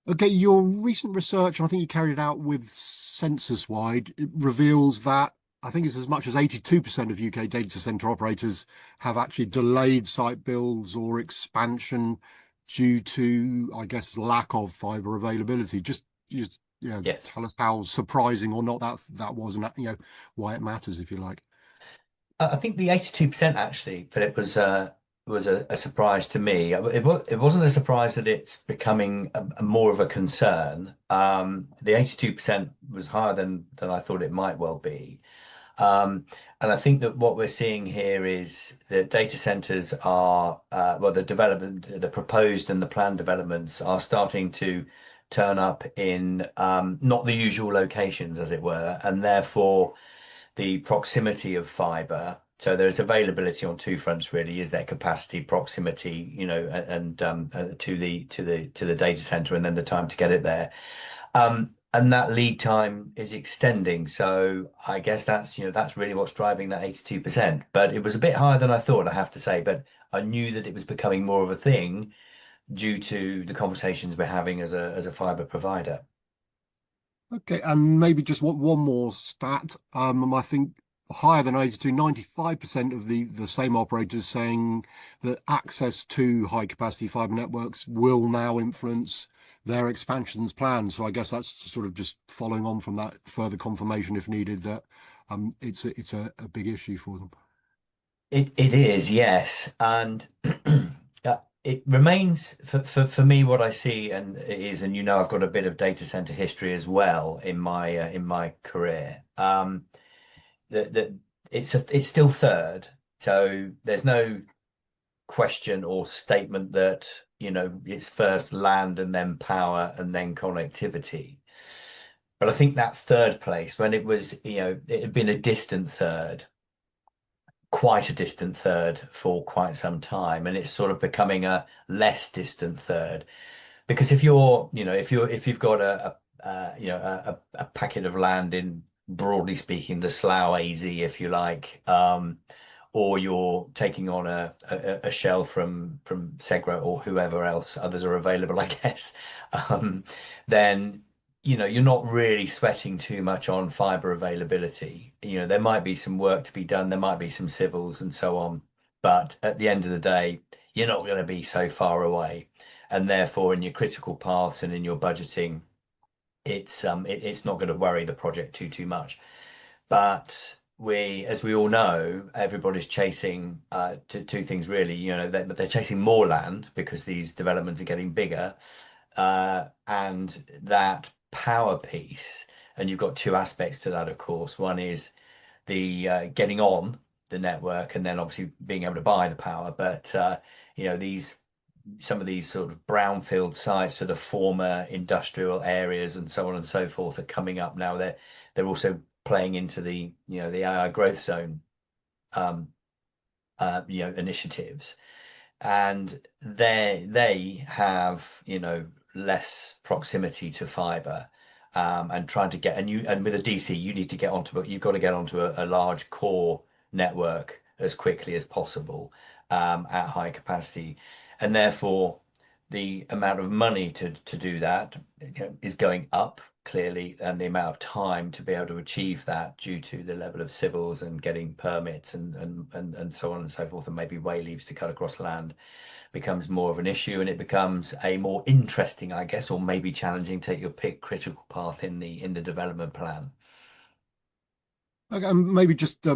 Okay, your recent research, and I think you carried it out with Census Wide, it reveals that I think it's as much as 82% of UK data center operators have actually delayed site builds or expansion due to, I guess, lack of fiber availability. Just Yes. tell us how surprising or not that was, and why it matters, if you like. I think the 82% actually, Philip, was a surprise to me. It wasn't a surprise that it's becoming a more of a concern. The 82% was higher than I thought it might well be. And I think that what we're seeing here is that data centers are, well, the proposed and the planned developments are starting to turn up in not the usual locations, as it were, and therefore the proximity of fiber. So there's availability on two fronts, really. Is there capacity, proximity, to the data center, and then the time to get it there. And that lead time is extending. So I guess that's really what's driving that 82%. But it was a bit higher than I thought, I have to say. But I knew that it was becoming more of a thing due to the conversations we're having as a fiber provider. Okay, and maybe just one more stat. I think higher than 82, 95% of the same operators saying that access to high capacity fiber networks will now influence their expansions plans. So I guess that's sort of just following on from that further confirmation, if needed, that it's a big issue for them. It is, yes. And it remains for me what I see and it is, and I've got a bit of data center history as well in my career. That it's still third. So there's no question or statement that, it's first land and then power and then connectivity. But I think that third place, when it had been a distant third, quite a distant third for quite some time, and it's sort of becoming a less distant third. Because if you've got a packet of land in, broadly speaking, the Slough AZ, if you like, or you're taking on a shell from Segra or whoever else, others are available, I guess, um, then you're not really sweating too much on fiber availability. There might be some work to be done, there might be some civils and so on, but at the end of the day, you're not going to be so far away, and therefore in your critical paths and in your budgeting, it's not going to worry the project too much. But as we all know, everybody's chasing two things really. They're chasing more land because these developments are getting bigger, and that power piece. And you've got two aspects to that, of course. One is the getting on the network, and then obviously being able to buy the power. But these some of these sort of brownfield sites, sort of former industrial areas, and so on and so forth, are coming up now. They're also playing into the AI growth zone initiatives, and they have less proximity to fiber, and trying to get and with a DC you need to get onto you've got to get onto a large core network as quickly as possible, at high capacity, and therefore the amount of money to do that, is going up clearly, and the amount of time to be able to achieve that due to the level of civils and getting permits and so on and so forth, and maybe way leaves to cut across land becomes more of an issue, and it becomes a more interesting, I guess, or maybe challenging, take your pick, critical path in the development plan. Okay, and maybe just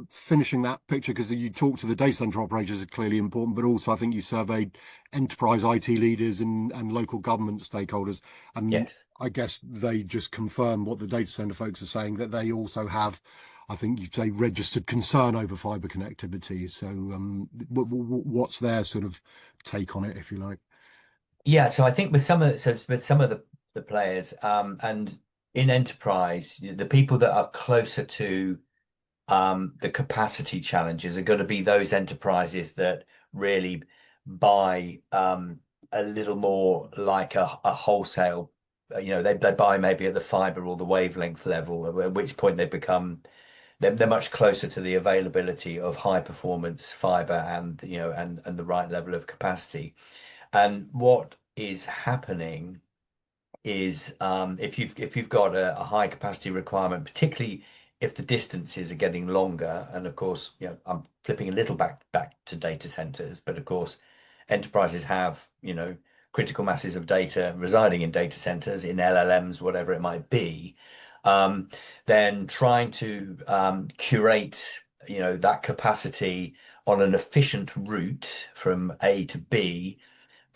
finishing that picture, because you talk to the data center operators are clearly important, but also I think you surveyed enterprise IT leaders and local government stakeholders, and Yes. I guess they just confirm what the data center folks are saying, that they also have, I think you'd say, registered concern over fiber connectivity. So, what's their sort of take on it, if you like? Yeah, so I think with some of the players, and in enterprise, the people that are closer to the capacity challenges are going to be those enterprises that really buy a little more like a wholesale. They buy maybe at the fiber or the wavelength level, at which point they're much closer to the availability of high performance fiber, and the right level of capacity. And what is happening is if you've got a high capacity requirement, particularly if the distances are getting longer, and of course, I'm flipping a little back to data centers, but of course, enterprises have, critical masses of data residing in data centers, in LLMs, whatever it might be. Um, then trying to curate, that capacity on an efficient route from A to B,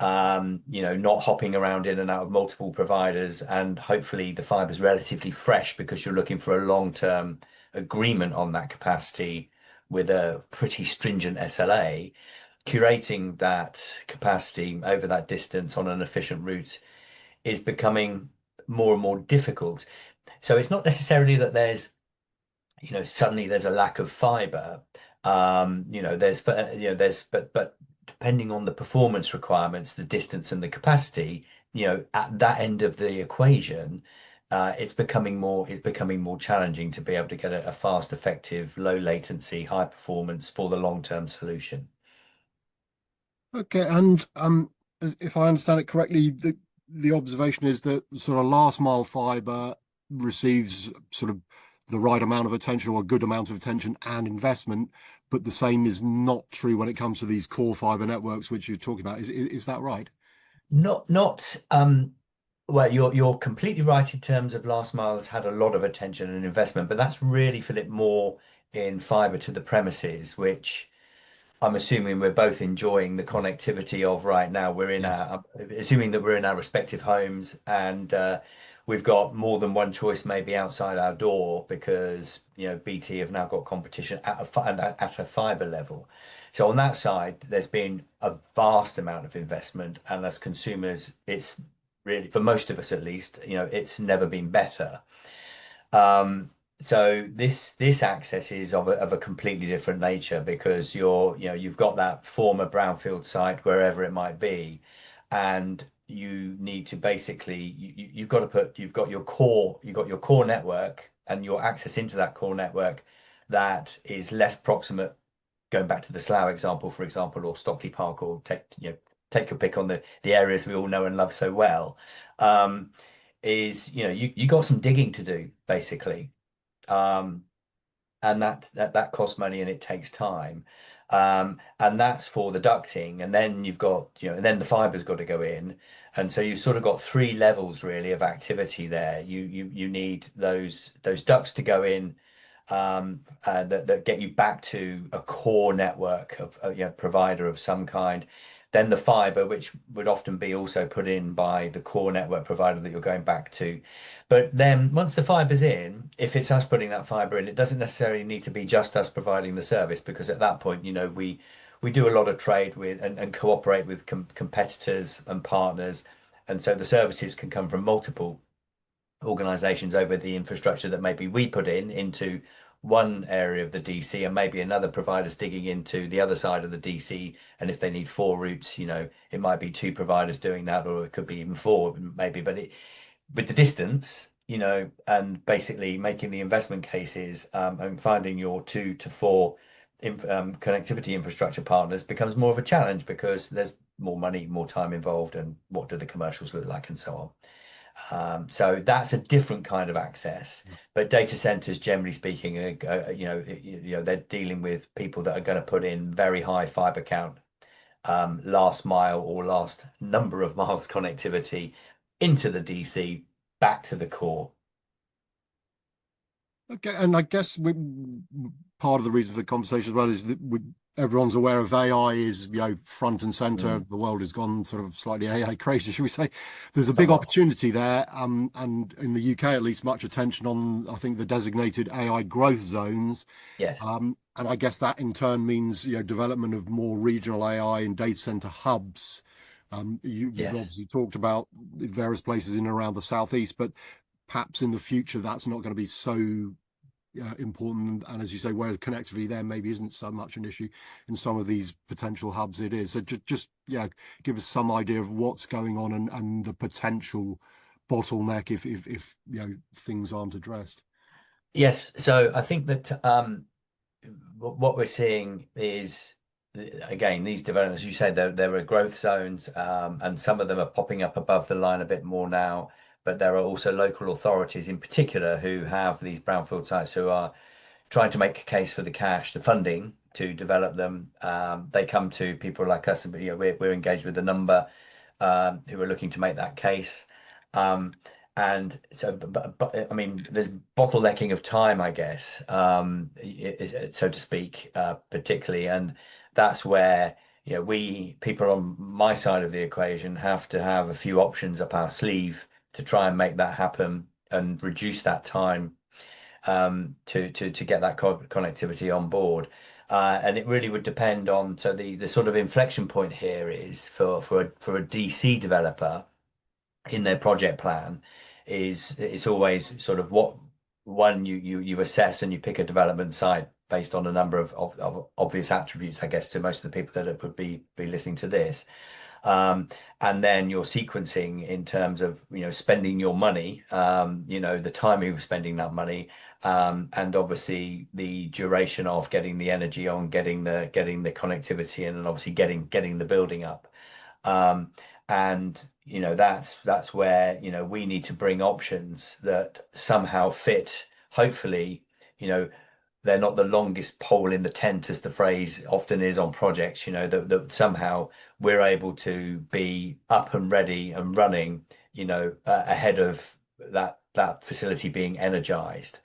not hopping around in and out of multiple providers, and hopefully the fiber's relatively fresh because you're looking for a long-term agreement on that capacity with a pretty stringent SLA. Curating that capacity over that distance on an efficient route is becoming more and more difficult. So it's not necessarily that suddenly there's a lack of fiber. But depending on the performance requirements, the distance and the capacity, at that end of the equation, it's becoming more challenging to be able to get a fast, effective, low latency, high performance for the long-term solution. Okay, and if I understand it correctly, the observation is that sort of last mile fiber receives sort of the right amount of attention or a good amount of attention and investment, but the same is not true when it comes to these core fiber networks, which you're talking about. Is that right? Not well, you're completely right in terms of last mile has had a lot of attention and investment, but that's really for it more in fiber to the premises, which I'm assuming we're both enjoying the connectivity of right now. Yes. Assuming that we're in our respective homes, and we've got more than one choice maybe outside our door because, BT have now got competition at a fiber level. So on that side, there's been a vast amount of investment, and as consumers, it's really, for most of us at least, it's never been better. Um, so this access is of a completely different nature because you've got that former brownfield site wherever it might be, and you need to basically you've got your core network and your access into that core network that is less proximate. Going back to the Slough example, for example, or Stockley Park, or take your pick on the areas we all know and love so well. Um, is you got some digging to do basically, um, and that costs money and it takes time, and that's for the ducting, and then you've got and then the fiber's got to go in, and so you've sort of got three levels really of activity there. You need those ducts to go in, that get you back to a core network of provider of some kind. Then the fiber, which would often be also put in by the core network provider that you're going back to. But then once the fiber's in, if it's us putting that fiber in, it doesn't necessarily need to be just us providing the service, because at that point, we do a lot of trade with and cooperate with competitors and partners. And so the services can come from multiple organizations over the infrastructure that maybe we put into one area of the DC, and maybe another provider's digging into the other side of the DC. And if they need four routes, it might be two providers doing that, or it could be even four, maybe. But with the distance, and basically making the investment cases, and finding your two to four connectivity infrastructure partners becomes more of a challenge because there's more money, more time involved, and what do the commercials look like, and so on. So that's a different kind of access. But data centers, generally speaking, they're dealing with people that are going to put in very high fiber count, last mile or last number of miles connectivity into the DC, back to the core. Okay, and I guess part of the reason for the conversation as well is that everyone's aware of AI is front and center. Mm, The world has gone sort of slightly AI crazy, should we say? There's a big somewhat. opportunity there, and in the UK at least, much attention on I think the designated AI growth zones. Yes. And I guess that in turn means development of more regional AI and data center hubs. You've Yes. obviously talked about various places in and around the southeast, but perhaps in the future that's not going to be so important. And as you say, where the connectivity there maybe isn't so much an issue, in some of these potential hubs it is. So just yeah, give us some idea of what's going on and the potential bottleneck if things aren't addressed. Yes. So I think that what we're seeing is, again, these developments, you say there are growth zones, and some of them are popping up above the line a bit more now. but there are also local authorities in particular who have these brownfield sites who are trying to make a case for the cash, the funding to develop them. They come to people like us, and we're engaged with a number who are looking to make that case. Um, and so, I mean, there's bottlenecking of time, I guess, so to speak, particularly, and that's where we people on my side of the equation have to have a few options up our sleeve to try and make that happen and reduce that time to get that connectivity on board. And it really would depend on, so the sort of inflection point here is for a DC developer in their project plan is it's always sort of what one you assess and you pick a development site based on a number of obvious attributes, I guess, to most of the people that would be listening to this. Um, and then your sequencing in terms of spending your money, the timing of spending that money, and obviously the duration of getting the energy on, getting the connectivity in, and obviously getting the building up. Um, and that's where we need to bring options that somehow fit, hopefully, you know they're not the longest pole in the tent, as the phrase often is on projects, that somehow we're able to be up and ready and running, ahead of that facility being energized.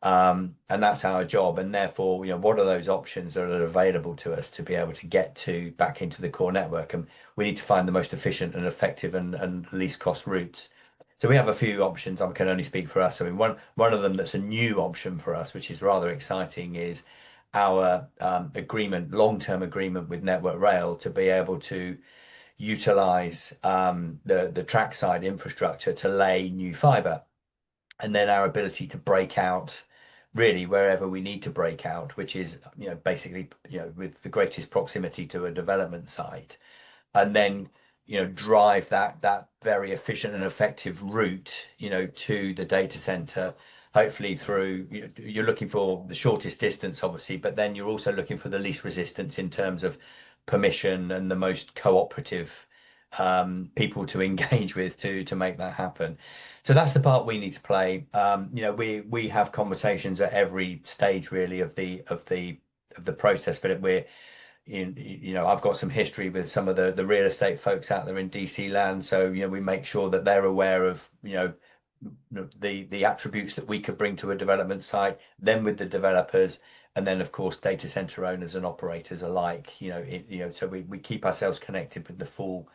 And that's our job. And therefore, what are those options that are available to us to be able to get to back into the core network? And we need to find the most efficient and effective and least cost routes. So we have a few options. I can only speak for us. I mean, one of them that's a new option for us, which is rather exciting, is our long-term agreement with Network Rail to be able to utilize the trackside infrastructure to lay new fibre, and then our ability to break out really wherever we need to break out, which is basically with the greatest proximity to a development site, and then drive that very efficient and effective route to the data center, hopefully through you're looking for the shortest distance obviously, but then you're also looking for the least resistance in terms of permission and the most cooperative people to engage with to make that happen. So that's the part we need to play. We have conversations at every stage really of the process, but we're I've got some history with some of the real estate folks out there in DC land, so we make sure that they're aware of the attributes that we could bring to a development site, then with the developers, and then of course data center owners and operators alike. So we keep ourselves connected with the full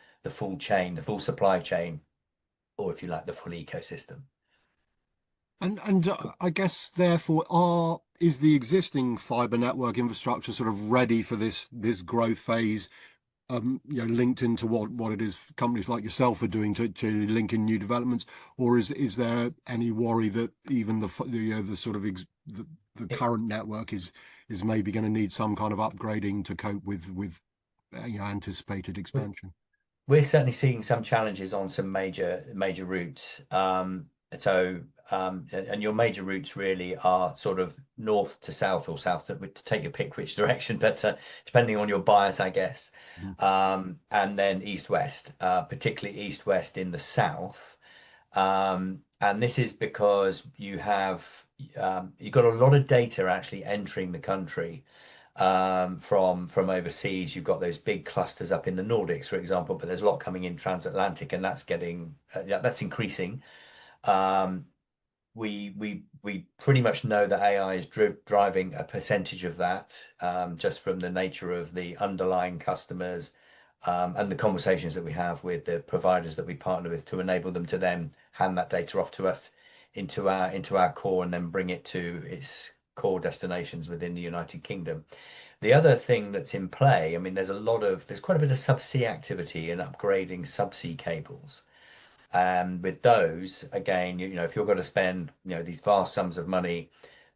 chain, the full supply chain, or if you like, the full ecosystem. And I guess therefore is the existing fiber network infrastructure sort of ready for this growth phase, linked into what it is companies like yourself are doing to link in new developments, or is there any worry that even the sort of the current network is maybe going to need some kind of upgrading to cope with anticipated expansion? We're certainly seeing some challenges on some major routes. And your major routes really are sort of north to south or south to take your pick which direction, but depending on your bias, I guess. Mhm. And then east west, particularly east west in the south. And this is because you've got a lot of data actually entering the country from overseas. You've got those big clusters up in the Nordics, for example, but there's a lot coming in transatlantic, and that's increasing. Um, we pretty much know that AI is driving a percentage of that, just from the nature of the underlying customers, and the conversations that we have with the providers that we partner with to enable them to then hand that data off to us into our core and then bring it to its core destinations within the United Kingdom. The other thing that's in play, I mean, there's quite a bit of subsea activity in upgrading subsea cables. And with those, again, if you're going to spend, these vast sums of money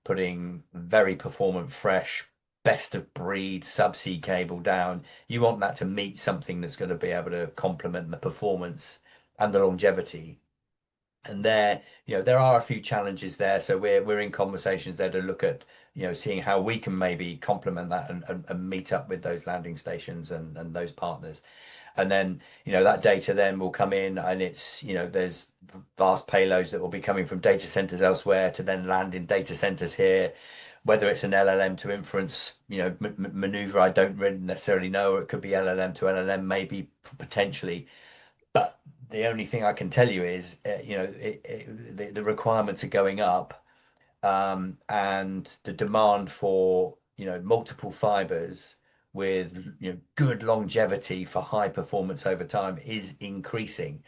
putting very performant, fresh, best of breed subsea cable down, you want that to meet something that's going to be able to complement the performance and the longevity. And there are a few challenges there. So we're in conversations there to look at, seeing how we can maybe complement that and meet up with those landing stations and those partners. And then, that data then will come in, and there's vast payloads that will be coming from data centers elsewhere to then land in data centers here. Whether it's an LLM to inference, maneuver, I don't really necessarily know. Or it could be LLM to LLM, maybe potentially. But the only thing I can tell you is, the requirements are going up, and the demand for multiple fibers with good longevity for high performance over time is increasing.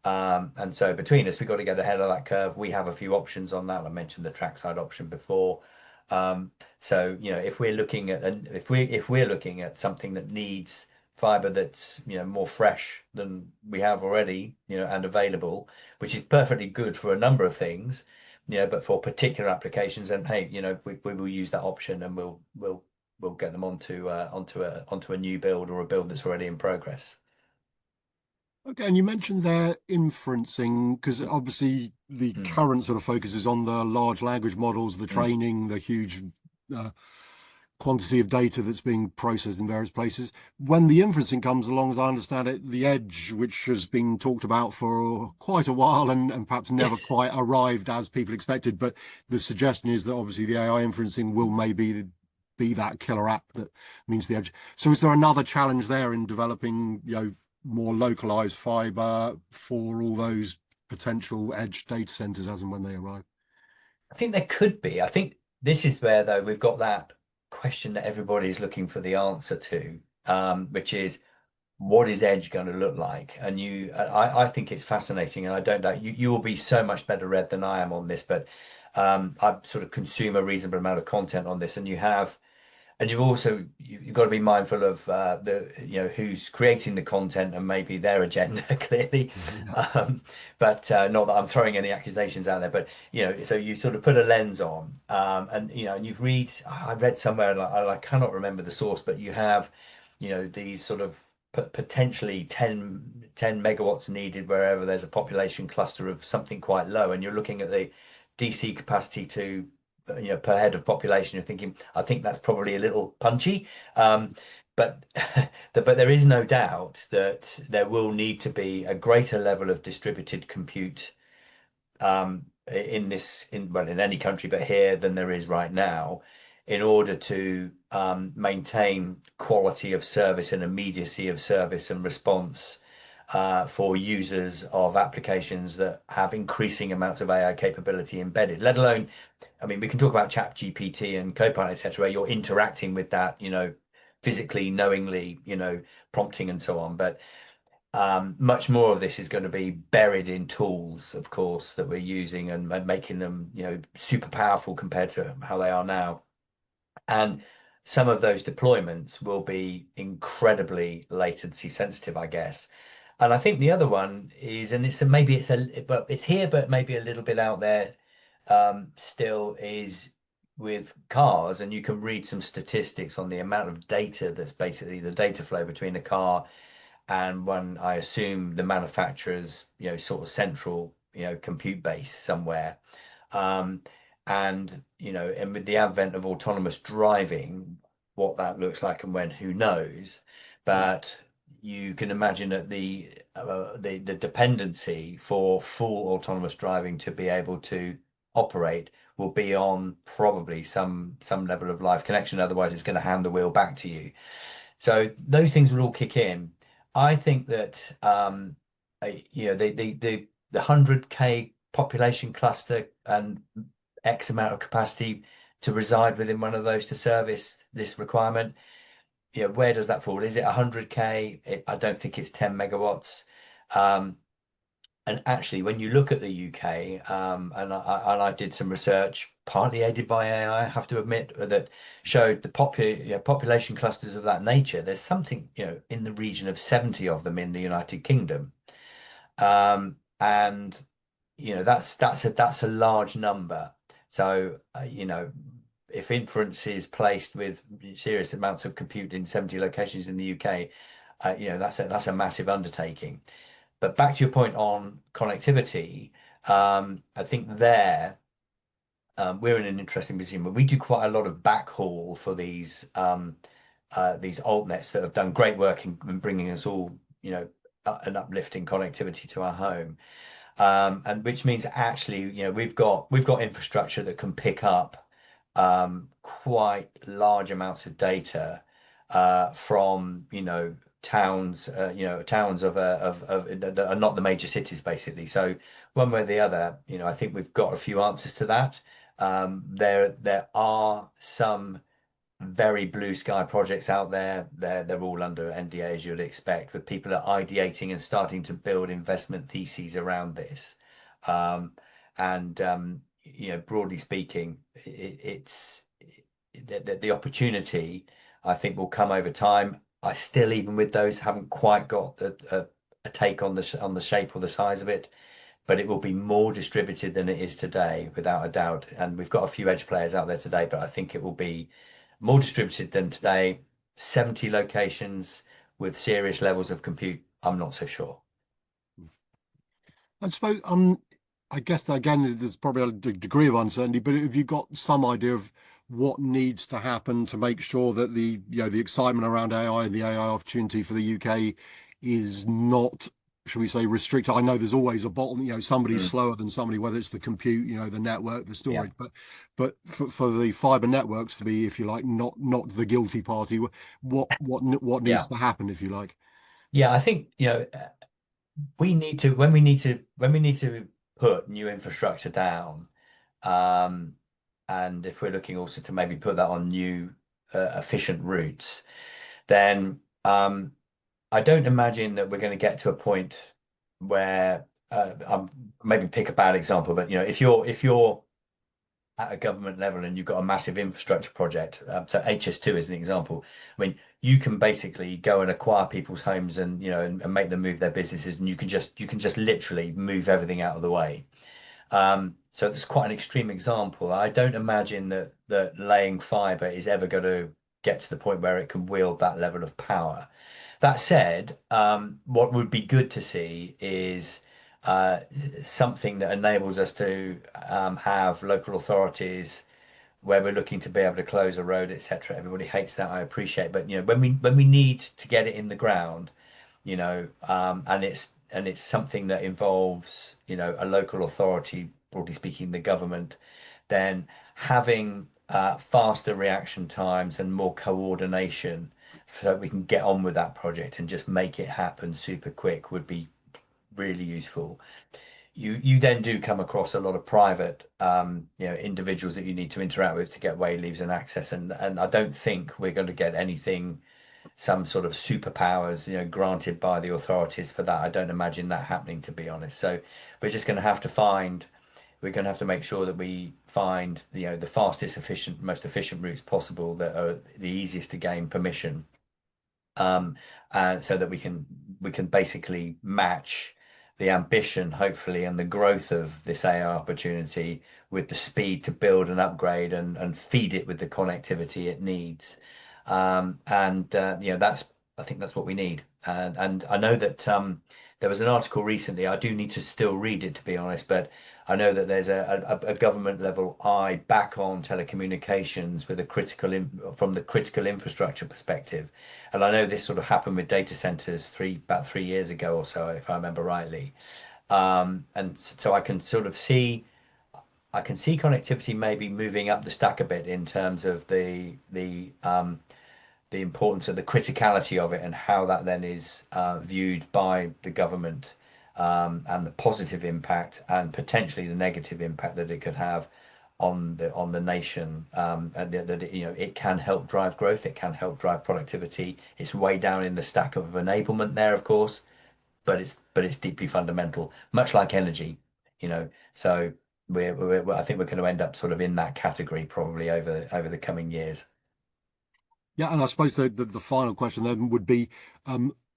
And so between us, we've got to get ahead of that curve. We have a few options on that. I mentioned the trackside option before. So if we're looking at if we're looking at something that needs fiber that's more fresh than we have already, and available, which is perfectly good for a number of things, but for particular applications, and hey, we will use that option, and we'll get them onto a new build or a build that's already in progress. Okay, and you mentioned there inferencing, because obviously the Mm, current sort of focus is on the large language models, the mm. training, the huge uh, quantity of data that's being processed in various places. When the inferencing comes along, as I understand it, the edge, which has been talked about for quite a while and perhaps never Yes. quite arrived as people expected, but the suggestion is that obviously the AI inferencing will maybe be that killer app that means the edge. So is there another challenge there in developing, more localized fiber for all those potential edge data centers as and when they arrive? I think there could be. I think this is where, though, we've got that question that everybody's looking for the answer to, which is what is Edge going to look like? And I think it's fascinating, and I don't know, you will be so much better read than I am on this, but I sort of consume a reasonable amount of content on this, and you've also you've got to be mindful of the who's creating the content and maybe their agenda clearly. Yeah. um, but not that I'm throwing any accusations out there, but so you sort of put a lens on, and and I read somewhere, and I cannot remember the source, but you have these sort of potentially 10 megawatts needed wherever there's a population cluster of something quite low, and you're looking at the DC capacity to per head of population. You're thinking, I think that's probably a little punchy, but but there is no doubt that there will need to be a greater level of distributed compute, in any country but here, than there is right now, in order to maintain quality of service and immediacy of service and response, for users of applications that have increasing amounts of AI capability embedded, let alone, I mean, we can talk about Chat GPT and Copilot, etc., where you're interacting with that, physically, knowingly, prompting and so on. But much more of this is going to be buried in tools, of course, that we're using, and making them, super powerful compared to how they are now. And some of those deployments will be incredibly latency sensitive, I guess. And I think the other one is, and but it's here, but maybe a little bit out there, still, is with cars. And you can read some statistics on the amount of data that's basically the data flow between a car and one, I assume, the manufacturer's, sort of central, compute base somewhere. Um, and with the advent of autonomous driving, what that looks like and when, who knows? Yeah. But you can imagine that the dependency for full autonomous driving to be able to operate will be on probably some level of live connection. Otherwise, it's going to hand the wheel back to you. So those things will all kick in. I think that the 100K population cluster and X amount of capacity to reside within one of those to service this requirement. Where does that fall? Is it 100K? I don't think it's 10 megawatts. Um, and actually, when you look at the UK, and I did some research, partly aided by AI, I have to admit, that showed the population clusters of that nature. There's something, in the region of 70 of them in the United Kingdom. And that's a large number. So if inference is placed with serious amounts of compute in 70 locations in the UK, that's a massive undertaking. But back to your point on connectivity, I think we're in an interesting position where we do quite a lot of backhaul for these altnets that have done great work in bringing us all, an uplifting connectivity to our home. And which means actually, we've got infrastructure that can pick up quite large amounts of data from towns, towns that are not the major cities, basically. So one way or the other, I think we've got a few answers to that. There are some very blue sky projects out there. They're all under NDA, as you'd expect, with people are ideating and starting to build investment theses around this. Um, and broadly speaking, it's the opportunity, I think, will come over time. I still, even with those, haven't quite got a take on the shape or the size of it, but it will be more distributed than it is today, without a doubt. And we've got a few edge players out there today, but I think it will be more distributed than today. 70 locations with serious levels of compute, I'm not so sure. I suppose, I guess that again, there's probably a degree of uncertainty, but have you got some idea of what needs to happen to make sure that the excitement around AI and the AI opportunity for the UK is not, shall we say, restricted? I know there's always a bottleneck, somebody's Mm, slower than somebody, whether it's the compute, the network, the yeah. storage, but for the fiber networks to be, if you like, not the guilty party, what needs Yeah. to happen, if you like? Yeah, I think, we need to when we need to put new infrastructure down, um, and if we're looking also to maybe put that on new efficient routes, then I don't imagine that we're going to get to a point where maybe pick a bad example, but if you're at a government level and you've got a massive infrastructure project, so HS2 is an example. I mean, you can basically go and acquire people's homes and and make them move their businesses, and you can just literally move everything out of the way. So that's quite an extreme example. I don't imagine that laying fiber is ever going to get to the point where it can wield that level of power. That said, what would be good to see is uh, something that enables us to have local authorities where we're looking to be able to close a road, etc. Everybody hates that, I appreciate, but when we need to get it in the ground, and it's something that involves, a local authority, broadly speaking, the government, then having faster reaction times and more coordination so we can get on with that project and just make it happen super quick would be really useful. You then do come across a lot of private, individuals that you need to interact with to get way leaves and access, and I don't think we're going to get anything, some sort of superpowers, granted by the authorities for that. I don't imagine that happening, to be honest. So we're just going to have to make sure that we find, the fastest, efficient, most efficient routes possible that are the easiest to gain permission, um, and so that we can basically match the ambition, hopefully, and the growth of this AI opportunity with the speed to build and upgrade and feed it with the connectivity it needs. And that's I think that's what we need. And I know that there was an article recently. I do need to still read it, to be honest, but I know that there's a government level eye back on telecommunications with from the critical infrastructure perspective. And I know this sort of happened with data centers about 3 years ago or so, if I remember rightly. And so I can see connectivity maybe moving up the stack a bit in terms of the importance of the criticality of it and how that then is viewed by the government, and the positive impact and potentially the negative impact that it could have on the nation, and that it can help drive growth, it can help drive productivity. It's way down in the stack of enablement there, of course, but it's deeply fundamental, much like energy, So I think we're going to end up sort of in that category probably over the coming years. Yeah, and I suppose the final question then would be,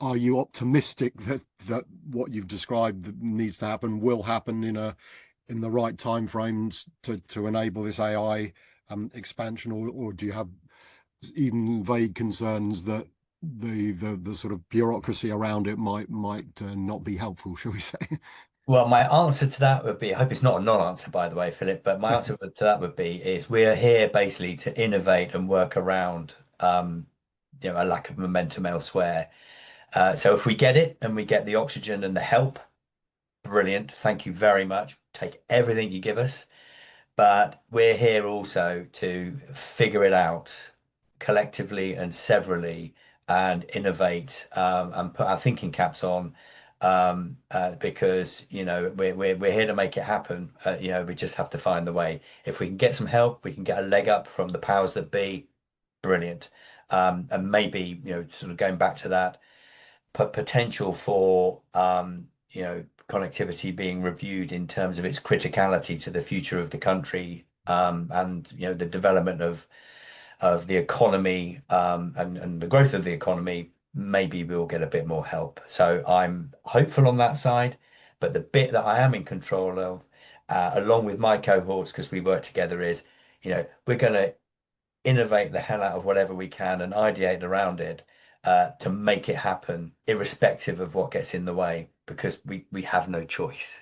are you optimistic that what you've described that needs to happen will happen in the right time frames to enable this AI expansion, or do you have even vague concerns that the sort of bureaucracy around it might not be helpful, shall we say? Well, my answer to that would be, I hope it's not a non-answer, by the way, Philip, but my answer to that would be is we're here basically to innovate and work around a lack of momentum elsewhere. So if we get it and we get the oxygen and the help, Brilliant. Thank you very much. Take everything you give us. But we're here also to figure it out collectively and severally and innovate and put our thinking caps on because we're here to make it happen. We just have to find the way. If we can get some help, we can get a leg up from the powers that be. Brilliant. And maybe sort of going back to that potential for connectivity being reviewed in terms of its criticality to the future of the country and the development of the economy and the growth of the economy, maybe we'll get a bit more help. So I'm hopeful on that side, but the bit that I am in control of, along with my cohorts, because we work together, is we're going to innovate the hell out of whatever we can and ideate around it to make it happen, irrespective of what gets in the way, because we have no choice.